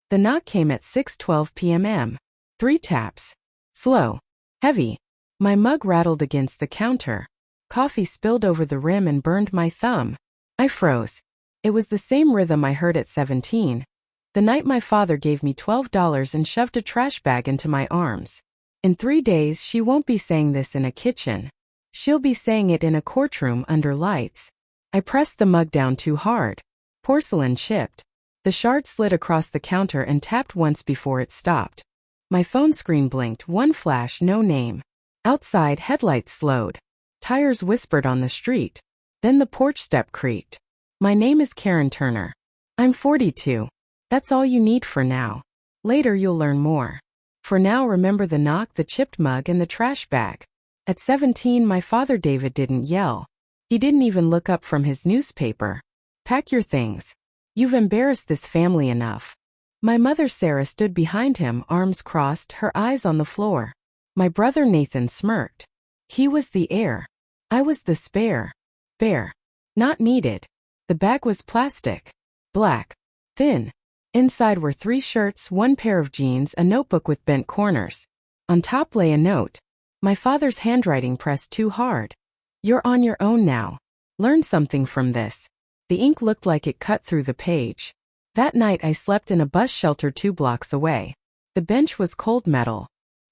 The knock came at 6:12 p.m. 3 taps. Slow. Heavy. My mug rattled against the counter. Coffee spilled over the rim and burned my thumb. I froze. It was the same rhythm I heard at 17. The night my father gave me $12 and shoved a trash bag into my arms. In 3 days she won't be saying this in a kitchen. She'll be saying it in a courtroom under lights. I pressed the mug down too hard. Porcelain chipped. The shard slid across the counter and tapped once before it stopped. My phone screen blinked, one flash, no name. Outside, headlights slowed. Tires whispered on the street. Then the porch step creaked. My name is Karen Turner. I'm 42. That's all you need for now. Later you'll learn more. For now, remember the knock, the chipped mug, and the trash bag. At 17, my father David didn't yell. He didn't even look up from his newspaper. Pack your things. You've embarrassed this family enough. My mother Sarah stood behind him, arms crossed, her eyes on the floor. My brother Nathan smirked. He was the heir. I was the spare. Bear. Not needed. The bag was plastic. Black. Thin. Inside were 3 shirts, 1 pair of jeans, a notebook with bent corners. On top lay a note. My father's handwriting pressed too hard. You're on your own now. Learn something from this. The ink looked like it cut through the page. That night I slept in a bus shelter 2 blocks away. The bench was cold metal.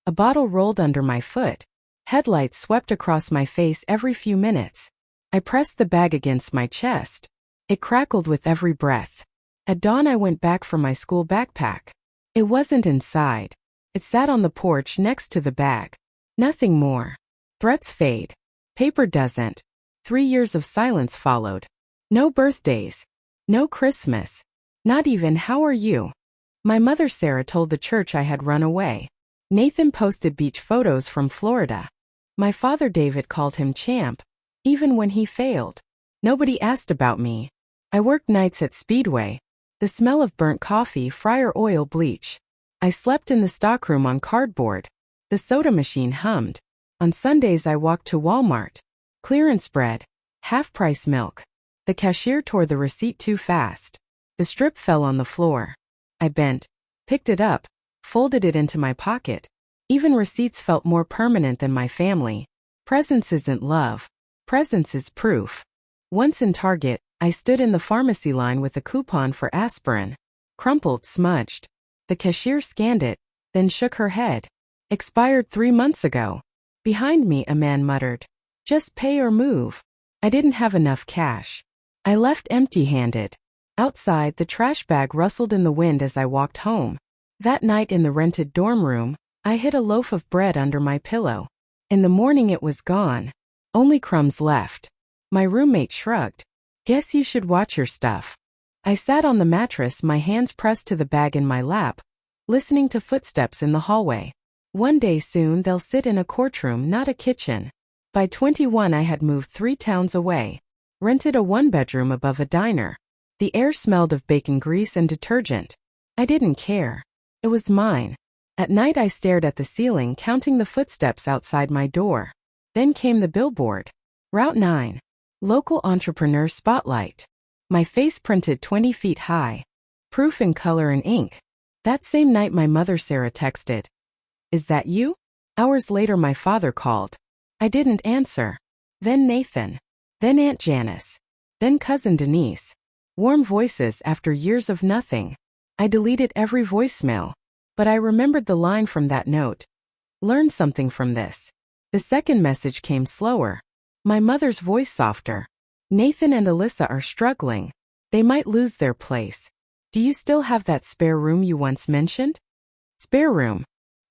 A bottle rolled under my foot. Headlights swept across my face every few minutes. I pressed the bag against my chest. It crackled with every breath. At dawn I went back for my school backpack. It wasn't inside. It sat on the porch next to the bag. Nothing more. Threats fade. Paper doesn't. 3 years of silence followed. No birthdays. No Christmas. Not even how are you? My mother Sarah told the church I had run away. Nathan posted beach photos from Florida. My father David called him champ, even when he failed. Nobody asked about me. I worked nights at Speedway. The smell of burnt coffee, fryer oil, bleach. I slept in the stockroom on cardboard. The soda machine hummed. On Sundays I walked to Walmart. Clearance bread. Half-price milk. The cashier tore the receipt too fast. The strip fell on the floor. I bent, picked it up, folded it into my pocket. Even receipts felt more permanent than my family. Presence isn't love. Presence is proof. Once in Target, I stood in the pharmacy line with a coupon for aspirin. Crumpled, smudged. The cashier scanned it, then shook her head. Expired 3 months ago. Behind me a man muttered, "Just pay or move." I didn't have enough cash. I left empty-handed. Outside, the trash bag rustled in the wind as I walked home. That night in the rented dorm room, I hid a loaf of bread under my pillow. In the morning it was gone. Only crumbs left. My roommate shrugged. "Guess you should watch your stuff." I sat on the mattress, my hands pressed to the bag in my lap, listening to footsteps in the hallway. One day soon they'll sit in a courtroom, not a kitchen. By 21 I had moved 3 towns away. Rented a 1-bedroom above a diner. The air smelled of bacon grease and detergent. I didn't care. It was mine. At night I stared at the ceiling, counting the footsteps outside my door. Then came the billboard. Route 9. Local entrepreneur spotlight. My face printed 20 feet high. Proof in color and ink. That same night my mother Sarah texted, "Is that you?" Hours later my father called. I didn't answer. Then Nathan. Then Aunt Janice. Then cousin Denise. Warm voices after years of nothing. I deleted every voicemail. But I remembered the line from that note. Learn something from this. The second message came slower. My mother's voice softer. "Nathan and Alyssa are struggling. They might lose their place. Do you still have that spare room you once mentioned?" Spare room.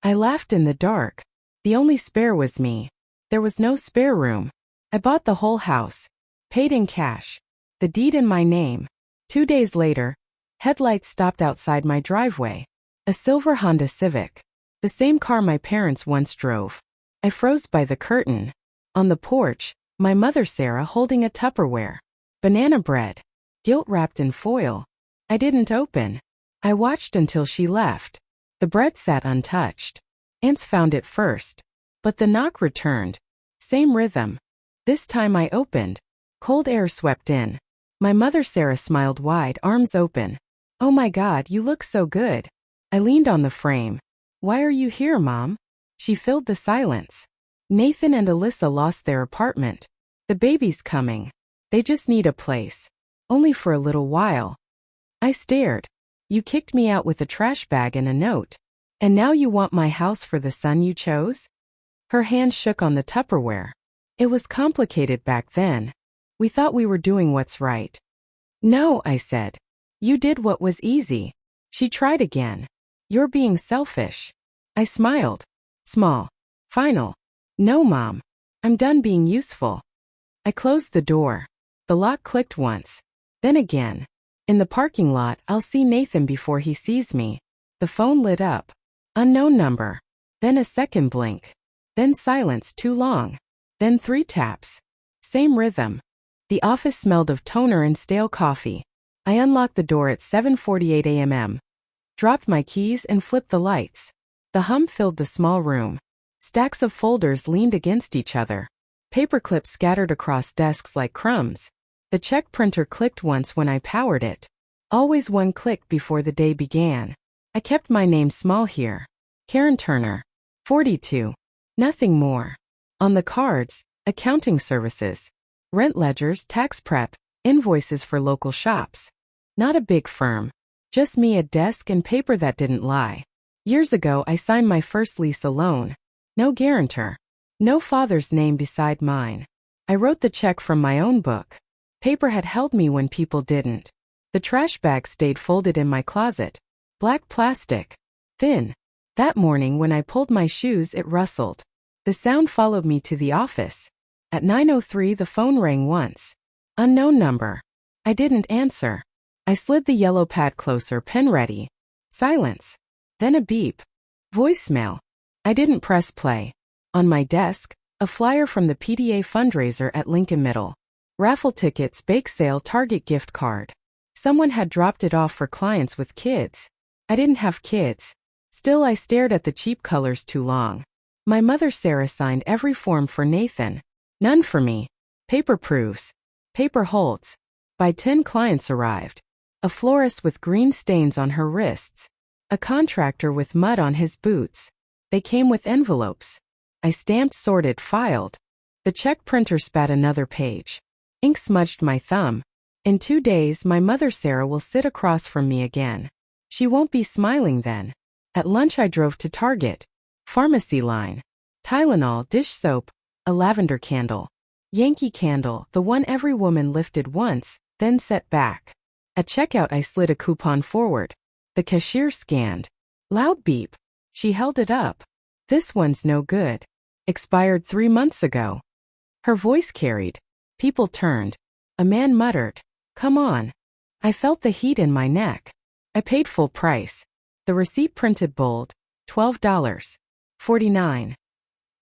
I laughed in the dark. The only spare was me. There was no spare room. I bought the whole house. Paid in cash. The deed in my name. 2 days later, headlights stopped outside my driveway. A silver Honda Civic. The same car my parents once drove. I froze by the curtain. On the porch, my mother Sarah holding a Tupperware. Banana bread. Guilt wrapped in foil. I didn't open. I watched until she left. The bread sat untouched. Ants found it first. But the knock returned. Same rhythm. This time I opened. Cold air swept in. My mother Sarah smiled wide, arms open. "Oh my God, you look so good. I leaned on the frame. Why are you here, Mom? She filled the silence. Nathan and Alyssa lost their apartment. The baby's coming. They just need a place. Only for a little while. I stared. You kicked me out with a trash bag and a note. And now you want my house for the son you chose? Her hand shook on the Tupperware. It was complicated back then. We thought we were doing what's right. No, I said. You did what was easy. She tried again. You're being selfish. I smiled. Small. Final. No, Mom. I'm done being useful. I closed the door. The lock clicked once. Then again. In the parking lot, I'll see Nathan before he sees me. The phone lit up. Unknown number. Then a second blink. Then silence too long. Then 3 taps. Same rhythm. The office smelled of toner and stale coffee. I unlocked the door at 7:48 a.m. Dropped my keys and flipped the lights. The hum filled the small room. Stacks of folders leaned against each other. Paperclips scattered across desks like crumbs. The check printer clicked once when I powered it. Always one click before the day began. I kept my name small here. Karen Turner. 42. Nothing more. On the cards, accounting services. Rent ledgers, tax prep, invoices for local shops. Not a big firm. Just me, a desk, and paper that didn't lie. Years ago, I signed my first lease alone. No guarantor. No father's name beside mine. I wrote the check from my own book. Paper had held me when people didn't. The trash bag stayed folded in my closet. Black plastic. Thin. That morning when I pulled my shoes, it rustled. The sound followed me to the office. At 9:03 the phone rang once. Unknown number. I didn't answer. I slid the yellow pad closer, pen ready. Silence. Then a beep. Voicemail. I didn't press play. On my desk, a flyer from the PTA fundraiser at Lincoln Middle. Raffle tickets, bake sale, Target gift card. Someone had dropped it off for clients with kids. I didn't have kids. Still, I stared at the cheap colors too long. My mother Sarah signed every form for Nathan. None for me. Paper proofs. Paper holds. By 10 clients arrived. A florist with green stains on her wrists. A contractor with mud on his boots. They came with envelopes. I stamped, sorted, filed. The check printer spat another page. Ink smudged my thumb. In 2 days, my mother Sarah will sit across from me again. She won't be smiling then. At lunch I drove to Target. Pharmacy line. Tylenol, dish soap, a lavender candle. Yankee Candle, the one every woman lifted once, then set back. At checkout I slid a coupon forward. The cashier scanned. Loud beep. She held it up. This one's no good. Expired 3 months ago. Her voice carried. People turned. A man muttered, "Come on." I felt the heat in my neck. I paid full price. The receipt printed bold, $12.49.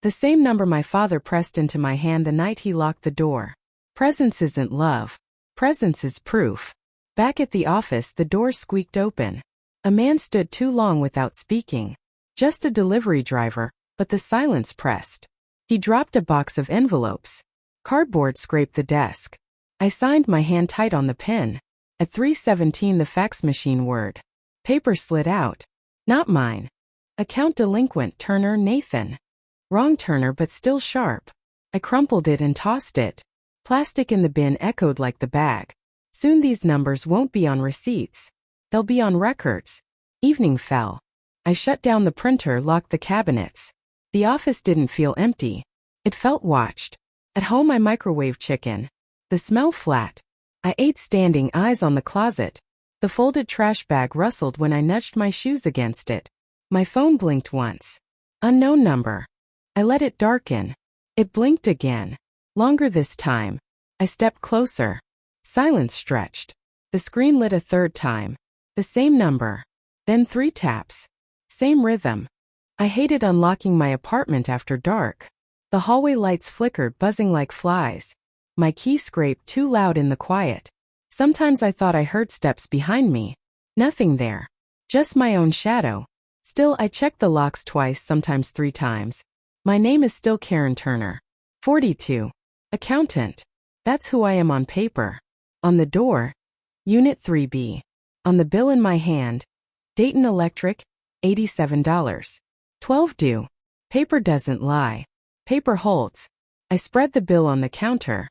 The same number my father pressed into my hand the night he locked the door. Presence isn't love. Presence is proof. Back at the office, the door squeaked open. A man stood too long without speaking. Just a delivery driver, but the silence pressed. He dropped a box of envelopes. Cardboard scraped the desk. I signed, my hand tight on the pen. At 3:17 the fax machine whirred. Paper slid out. Not mine. Account delinquent, Turner, Nathan. Wrong Turner, but still sharp. I crumpled it and tossed it. Plastic in the bin echoed like the bag. Soon these numbers won't be on receipts. They'll be on records. Evening fell. I shut down the printer, locked the cabinets. The office didn't feel empty. It felt watched. At home I microwaved chicken. The smell flat. I ate standing, eyes on the closet. The folded trash bag rustled when I nudged my shoes against it. My phone blinked once. Unknown number. I let it darken. It blinked again. Longer this time. I stepped closer. Silence stretched. The screen lit a third time. The same number. Then 3 taps. Same rhythm. I hated unlocking my apartment after dark. The hallway lights flickered, buzzing like flies. My key scraped too loud in the quiet. Sometimes I thought I heard steps behind me. Nothing there. Just my own shadow. Still, I checked the locks twice, sometimes 3 times. My name is still Karen Turner. 42. Accountant. That's who I am on paper. On the door, Unit 3B. On the bill in my hand, Dayton Electric, $87. 12 due. Paper doesn't lie. Paper holds. I spread the bill on the counter.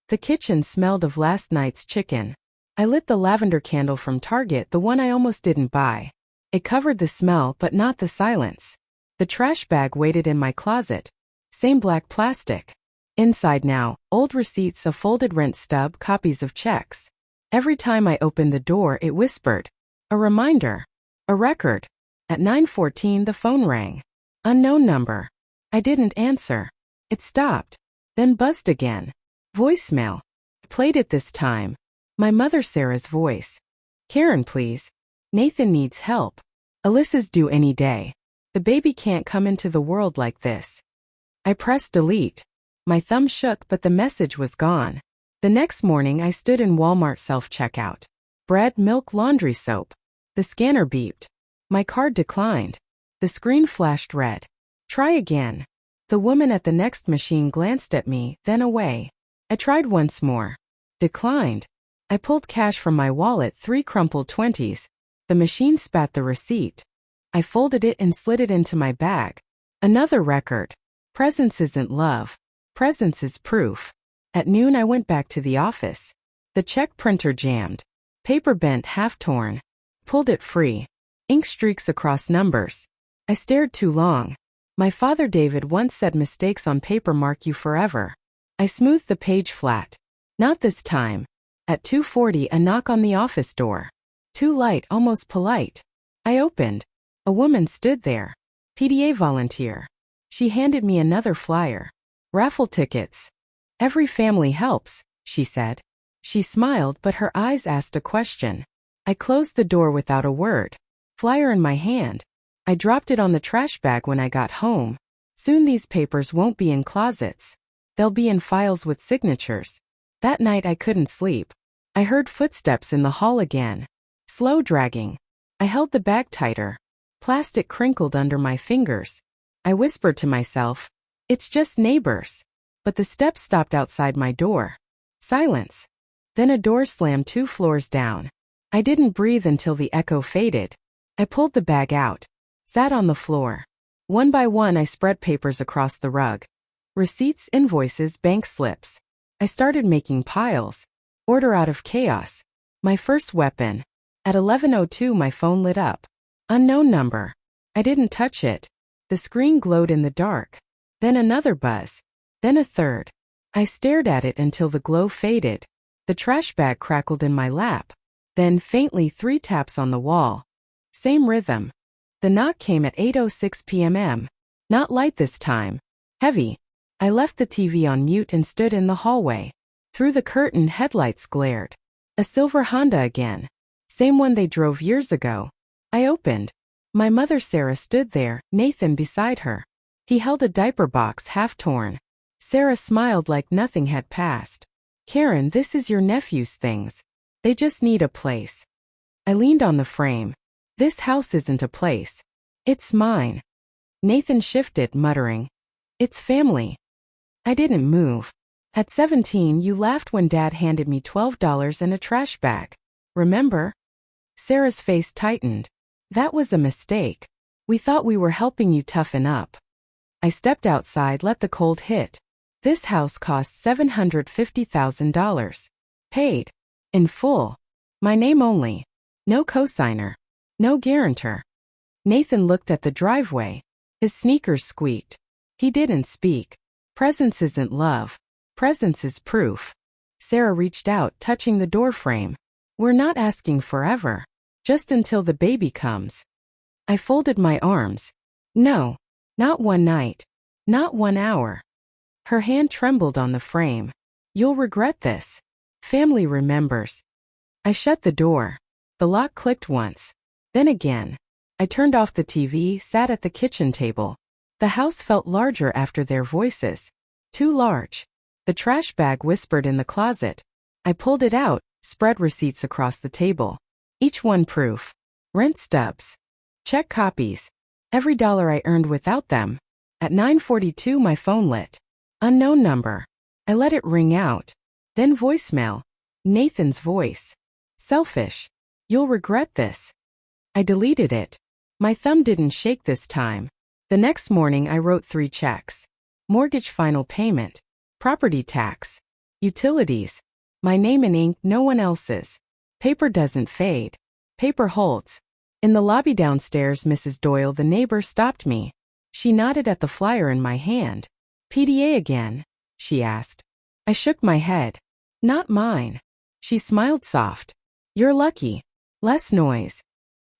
The kitchen smelled of last night's chicken. I lit the lavender candle from Target, the one I almost didn't buy. It covered the smell but not the silence. The trash bag waited in my closet. Same black plastic. Inside now, old receipts, a folded rent stub, copies of checks. Every time I opened the door, it whispered. A reminder. A record. At 9:14 the phone rang. Unknown number. I didn't answer. It stopped. Then buzzed again. Voicemail. I played it this time. My mother Sarah's voice. Karen, please. Nathan needs help. Alyssa's due any day. The baby can't come into the world like this. I pressed delete. My thumb shook but the message was gone. The next morning I stood in Walmart self-checkout. Bread, milk, laundry soap. The scanner beeped. My card declined. The screen flashed red. Try again. The woman at the next machine glanced at me, then away. I tried once more. Declined. I pulled cash from my wallet, 3 crumpled 20s. The machine spat the receipt. I folded it and slid it into my bag. Another record. Presence isn't love. Presence is proof. At noon I went back to the office. The check printer jammed. Paper bent, half torn. Pulled it free. Ink streaks across numbers. I stared too long. My father David once said mistakes on paper mark you forever. I smoothed the page flat. Not this time. At 2:40 a knock on the office door. Too light, almost polite. I opened. A woman stood there. PDA volunteer. She handed me another flyer. Raffle tickets. Every family helps, she said. She smiled but her eyes asked a question. I closed the door without a word. Flyer in my hand. I dropped it on the trash bag when I got home. Soon these papers won't be in closets. They'll be in files with signatures. That night I couldn't sleep. I heard footsteps in the hall again. Slow dragging. I held the bag tighter. Plastic crinkled under my fingers. I whispered to myself, it's just neighbors. But the steps stopped outside my door. Silence. Then a door slammed 2 floors down. I didn't breathe until the echo faded. I pulled the bag out. Sat on the floor. One by one I spread papers across the rug. Receipts, invoices, bank slips. I started making piles. Order out of chaos. My first weapon. At 11:02 my phone lit up. Unknown number. I didn't touch it. The screen glowed in the dark. Then another buzz. Then a third. I stared at it until the glow faded. The trash bag crackled in my lap. Then faintly 3 taps on the wall. Same rhythm. The knock came at 8:06 p.m. Not light this time. Heavy. I left the TV on mute and stood in the hallway. Through the curtain headlights glared. A silver Honda again. Same one they drove years ago. I opened. My mother Sarah stood there, Nathan beside her. He held a diaper box half torn. Sarah smiled like nothing had passed. Karen, this is your nephew's things. They just need a place. I leaned on the frame. This house isn't a place. It's mine. Nathan shifted, muttering. It's family. I didn't move. At 17, you laughed when Dad handed me $12 and a trash bag. Remember? Sarah's face tightened. That was a mistake. We thought we were helping you toughen up. I stepped outside, let the cold hit. This house cost $750,000. Paid. In full. My name only. No cosigner. No guarantor. Nathan looked at the driveway. His sneakers squeaked. He didn't speak. Presence isn't love. Presence is proof. Sarah reached out, touching the door frame. We're not asking forever. Just until the baby comes. I folded my arms. No. Not one night. Not 1 hour. Her hand trembled on the frame. You'll regret this. Family remembers. I shut the door. The lock clicked once. Then again. I turned off the TV, sat at the kitchen table. The house felt larger after their voices. Too large. The trash bag whispered in the closet. I pulled it out, spread receipts across the table. Each one proof. Rent stubs. Check copies. Every dollar I earned without them. At 9:42 my phone lit. Unknown number. I let it ring out. Then voicemail. Nathan's voice. Selfish. You'll regret this. I deleted it. My thumb didn't shake this time. The next morning I wrote 3 checks. Mortgage final payment, property tax, utilities. My name in ink, no one else's. Paper doesn't fade. Paper holds. In the lobby downstairs, Mrs. Doyle, the neighbor, stopped me. She nodded at the flyer in my hand. PDA again? She asked. I shook my head. Not mine. She smiled soft. You're lucky. Less noise.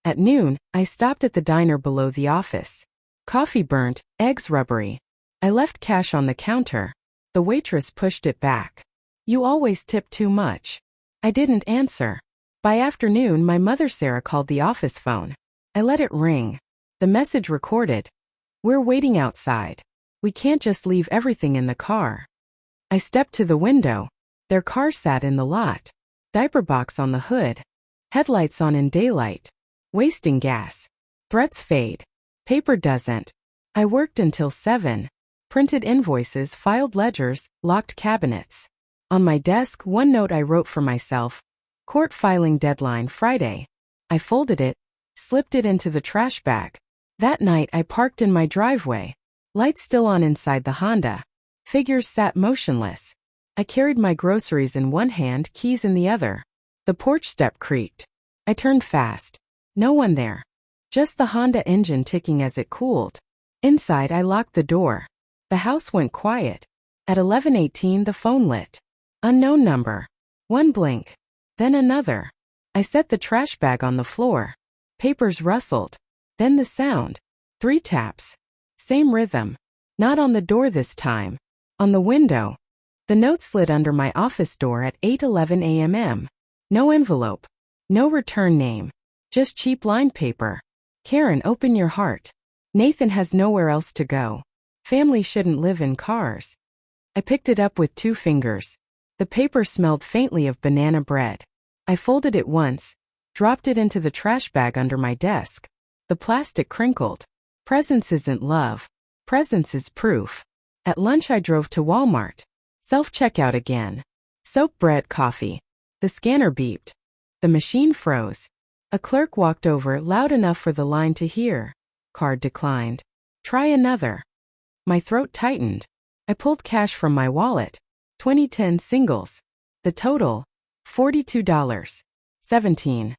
At noon, I stopped at the diner below the office. Coffee burnt, eggs rubbery. I left cash on the counter. The waitress pushed it back. You always tip too much. I didn't answer. By afternoon, my mother Sarah called the office phone. I let it ring. The message recorded. We're waiting outside. We can't just leave everything in the car. I stepped to the window. Their car sat in the lot. Diaper box on the hood. Headlights on in daylight. Wasting gas. Threats fade. Paper doesn't. I worked until 7. Printed invoices, filed ledgers, locked cabinets. On my desk, one note I wrote for myself. Court filing deadline Friday. I folded it, slipped it into the trash bag. That night I parked in my driveway. Lights still on inside the Honda. Figures sat motionless. I carried my groceries in one hand, keys in the other. The porch step creaked. I turned fast. No one there. Just the Honda engine ticking as it cooled. Inside I locked the door. The house went quiet. At 11:18 the phone lit. Unknown number. One blink. Then another. I set the trash bag on the floor. Papers rustled. Then the sound. 3 taps. Same rhythm. Not on the door this time. On the window. The note slid under my office door at 8:11 a.m. No envelope. No return name. Just cheap lined paper. Karen, open your heart. Nathan has nowhere else to go. Family shouldn't live in cars. I picked it up with 2 fingers. The paper smelled faintly of banana bread. I folded it once, dropped it into the trash bag under my desk. The plastic crinkled. Presence isn't love. Presence is proof. At lunch I drove to Walmart. Self-checkout again. Soap, bread, coffee. The scanner beeped. The machine froze. A clerk walked over loud enough for the line to hear. Card declined. Try another. My throat tightened. I pulled cash from my wallet. 2010 singles. The total, $42.17.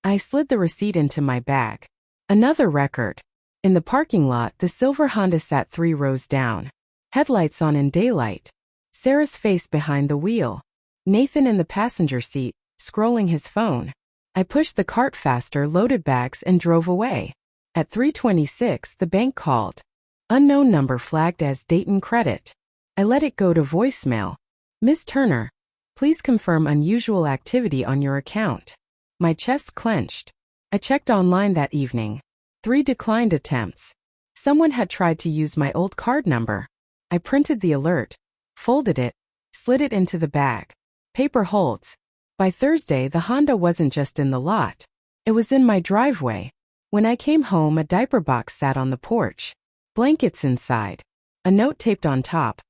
I slid the receipt into my bag. Another record. In the parking lot, the silver Honda sat 3 rows down. Headlights on in daylight. Sarah's face behind the wheel. Nathan in the passenger seat, scrolling his phone. I pushed the cart faster, loaded bags, and drove away. At 3:26, the bank called. Unknown number flagged as Dayton Credit. I let it go to voicemail. Miss Turner, please confirm unusual activity on your account. My chest clenched. I checked online that evening. 3 declined attempts. Someone had tried to use my old card number. I printed the alert, folded it, slid it into the bag. Paper holds. By Thursday, the Honda wasn't just in the lot. It was in my driveway. When I came home, a diaper box sat on the porch. Blankets inside. A note taped on top.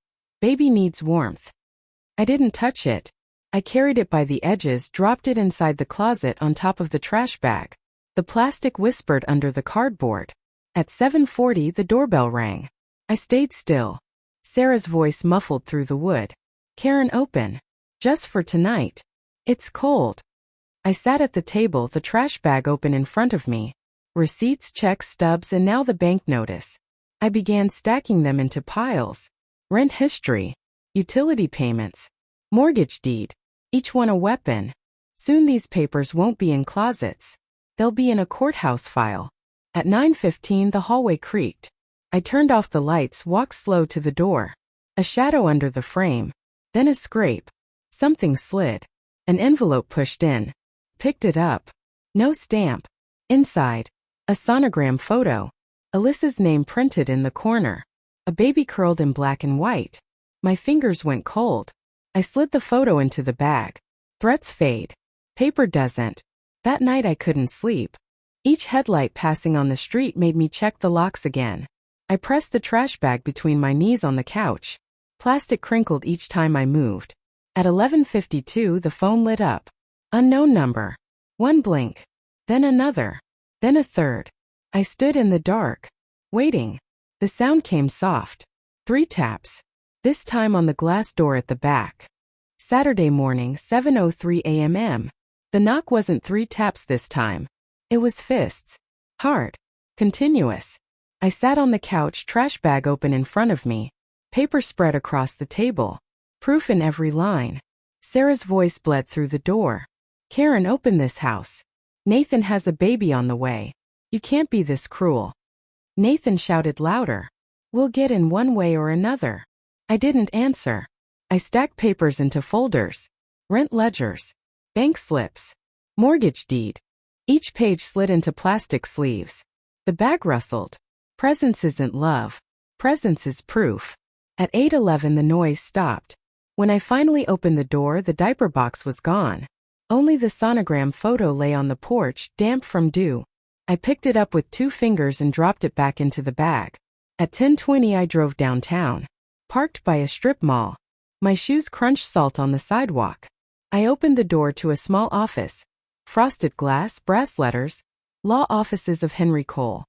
Baby needs warmth. I didn't touch it. I carried it by the edges, dropped it inside the closet on top of the trash bag. The plastic whispered under the cardboard. At 7:40, the doorbell rang. I stayed still. Sarah's voice muffled through the wood. Karen, open. Just for tonight. It's cold. I sat at the table, the trash bag open in front of me. Receipts, checks, stubs, and now the bank notice. I began stacking them into piles. Rent history. Utility payments. Mortgage deed. Each one a weapon. Soon these papers won't be in closets. They'll be in a courthouse file. At 9:15 the hallway creaked. I turned off the lights, walked slow to the door. A shadow under the frame. Then a scrape. Something slid. An envelope pushed in. Picked it up. No stamp. Inside. A sonogram photo. Alyssa's name printed in the corner. A baby curled in black and white. My fingers went cold. I slid the photo into the bag. Threats fade. Paper doesn't. That night I couldn't sleep. Each headlight passing on the street made me check the locks again. I pressed the trash bag between my knees on the couch. Plastic crinkled each time I moved. At 11:52 the phone lit up. Unknown number. One blink. Then another. Then a third. I stood in the dark, waiting. The sound came soft. 3 taps. This time on the glass door at the back. Saturday morning, 7:03 a.m. The knock wasn't 3 taps this time. It was fists. Hard. Continuous. I sat on the couch, trash bag open in front of me. Paper spread across the table. Proof in every line. Sarah's voice bled through the door. Karen, open this house. Nathan has a baby on the way. You can't be this cruel. Nathan shouted louder. We'll get in one way or another. I didn't answer. I stacked papers into folders. Rent ledgers. Bank slips. Mortgage deed. Each page slid into plastic sleeves. The bag rustled. Presence isn't love. Presence is proof. At 8:11 the noise stopped. When I finally opened the door, the diaper box was gone. Only the sonogram photo lay on the porch, damp from dew. I picked it up with 2 fingers and dropped it back into the bag. At 10:20 I drove downtown. Parked by a strip mall. My shoes crunched salt on the sidewalk. I opened the door to a small office. Frosted glass, brass letters. Law offices of Henry Cole.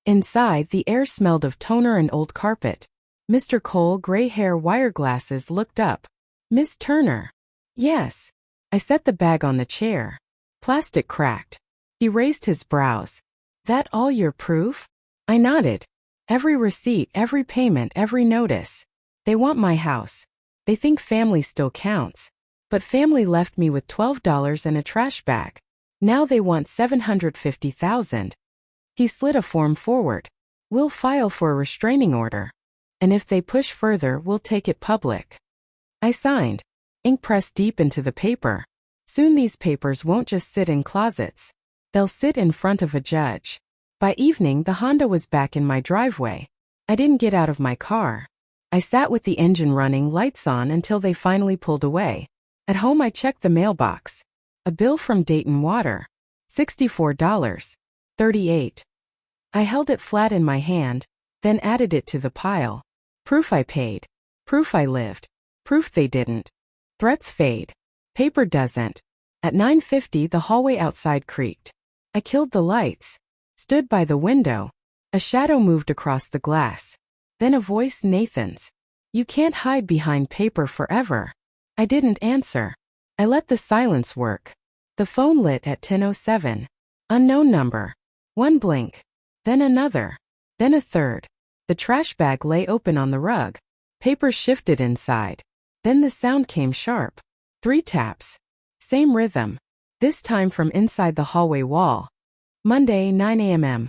Inside, the air smelled of toner and old carpet. Mr. Cole, gray hair, wire glasses, looked up. Miss Turner. Yes. I set the bag on the chair. Plastic cracked. He raised his brows. That all your proof? I nodded. Every receipt, every payment, every notice. They want my house. They think family still counts. But family left me with $12 and a trash bag. Now they want $750,000. He slid a form forward. We'll file for a restraining order. And if they push further, we'll take it public. I signed. Ink pressed deep into the paper. Soon these papers won't just sit in closets. They'll sit in front of a judge. By evening, the Honda was back in my driveway. I didn't get out of my car. I sat with the engine running, lights on, until they finally pulled away. At home I checked the mailbox. A bill from Dayton Water. $64.38. I held it flat in my hand, then added it to the pile. Proof I paid. Proof I lived. Proof they didn't. Threats fade. Paper doesn't. At 9:50 the hallway outside creaked. I killed the lights. Stood by the window. A shadow moved across the glass. Then a voice, Nathan's. You can't hide behind paper forever. I didn't answer. I let the silence work. The phone lit at 10:07. Unknown number. One blink. Then another. Then a third. The trash bag lay open on the rug. Paper shifted inside. Then the sound came sharp. 3 taps. Same rhythm. This time from inside the hallway wall. Monday, 9 a.m.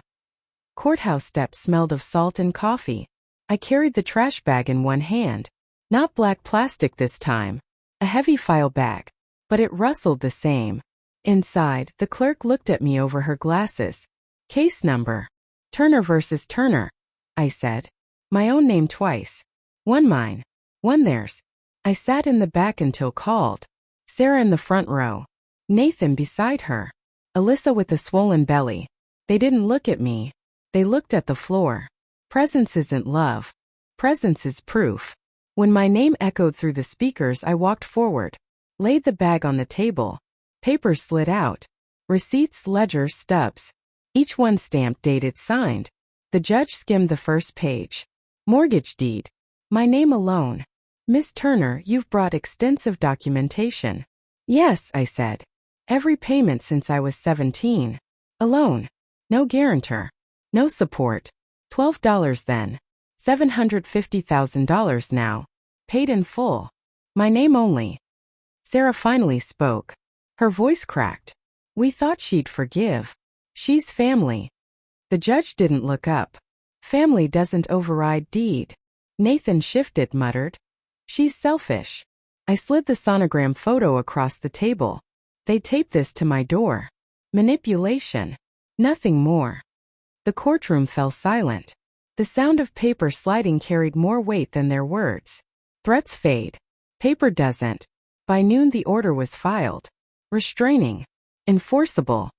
Courthouse steps smelled of salt and coffee. I carried the trash bag in one hand. Not black plastic this time. A heavy file bag. But it rustled the same. Inside, the clerk looked at me over her glasses. Case number. Turner versus Turner, I said. My own name twice. One mine. One theirs. I sat in the back until called. Sarah in the front row. Nathan beside her. Alyssa with a swollen belly. They didn't look at me. They looked at the floor. Presence isn't love. Presence is proof. When my name echoed through the speakers, I walked forward. Laid the bag on the table. Papers slid out. Receipts, ledgers, stubs. Each one stamped, dated, signed. The judge skimmed the first page. Mortgage deed. My name alone. Miss Turner, you've brought extensive documentation. Yes, I said. Every payment since I was 17. Alone. No guarantor. No support. $12 then. $750,000 now. Paid in full. My name only. Sarah finally spoke. Her voice cracked. We thought she'd forgive. She's family. The judge didn't look up. Family doesn't override deed. Nathan shifted, muttered. She's selfish. I slid the sonogram photo across the table. They taped this to my door. Manipulation. Nothing more. The courtroom fell silent. The sound of paper sliding carried more weight than their words. Threats fade. Paper doesn't. By noon the order was filed. Restraining. Enforceable.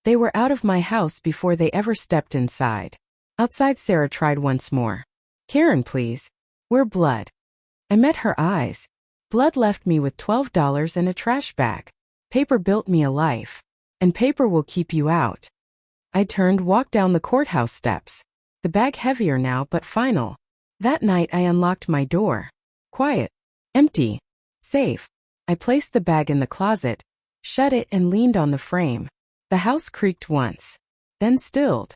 They were out of my house before they ever stepped inside. Outside, Sarah tried once more. Karen, please. We're blood. I met her eyes. Blood left me with $12 and a trash bag. Paper built me a life. And paper will keep you out. I turned, walked down the courthouse steps. The bag heavier now, but final. That night I unlocked my door. Quiet. Empty. Safe. I placed the bag in the closet, shut it, and leaned on the frame. The house creaked once, then stilled.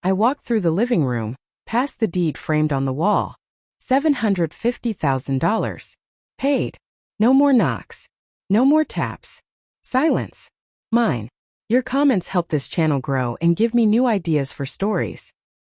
I walked through the living room, past the deed framed on the wall. $750,000. Paid. No more knocks. No more taps. Silence. Mine. Your comments help this channel grow and give me new ideas for stories.